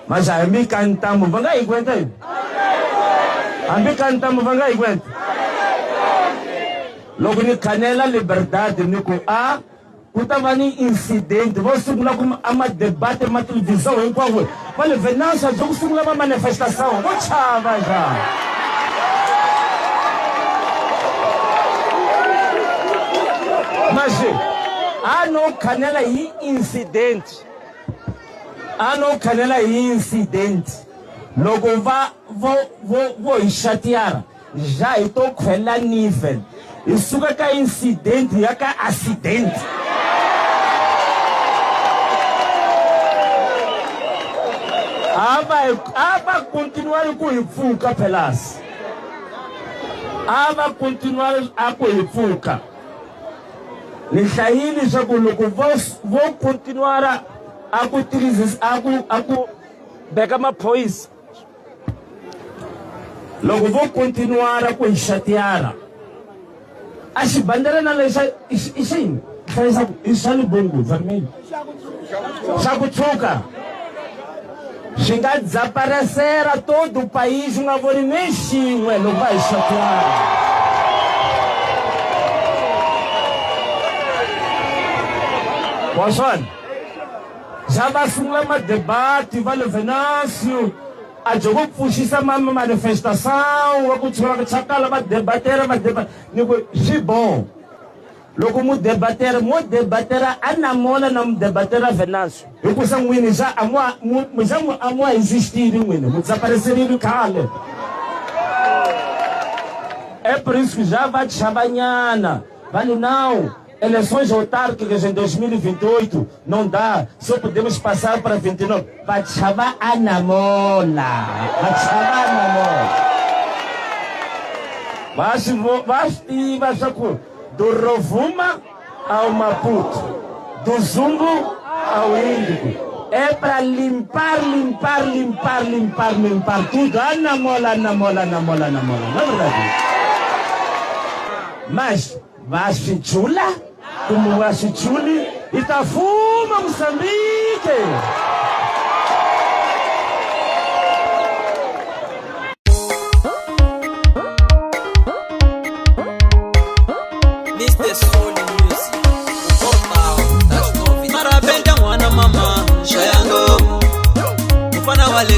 Mas a mim cantamos, vanga aguenta aí. A mim cantamos, vanga aguenta. Logo ni Canela Liberdade, Nico A, estava em incidente, vou segurar com uma debate, uma televisão, em qual foi? Olha, Venâncio, eu segurar uma manifestação, vou chava já. Mas, não Canela e incidente. Não Canela e incidente. Logo vou chatear. Já estou com ela nível. Isso que é incidente, é que é acidente. Vai continuar com o Fuca pelas. Vai continuar com o Fuca. Lixaíli já colocou, vou continuar a utilizar, a pegar uma pois. Logo vou continuar a chatear. As bandeiras na lei, isso é no bongo, vermelho. Chacuchuca. Chega a desaparecer a todo o país, um avô nem xingue, não vai chatear. Poxa, já vai ser um debate, vai o Venâncio, a jogo puxa uma manifestação, a continuar a chacar, vai debater, que bom. Logo mu debater a namola não debater a Venâncio. Eu consigo win já a existir win, desaparecer no calo. É por isso que já vai chabanhana, vale não. Eleições autárquicas em 2028 não dá, só podemos passar para 29. Vai chamar a namola. Vai do Rovuma ao Maputo, do Zumbo ao Índico. É para limpar tudo. A namola. Não é verdade? Mas vai se chula, como vai se chuli, Itafuma, Moçambique. Parabéns, mwana mama, shayango. Ufana wale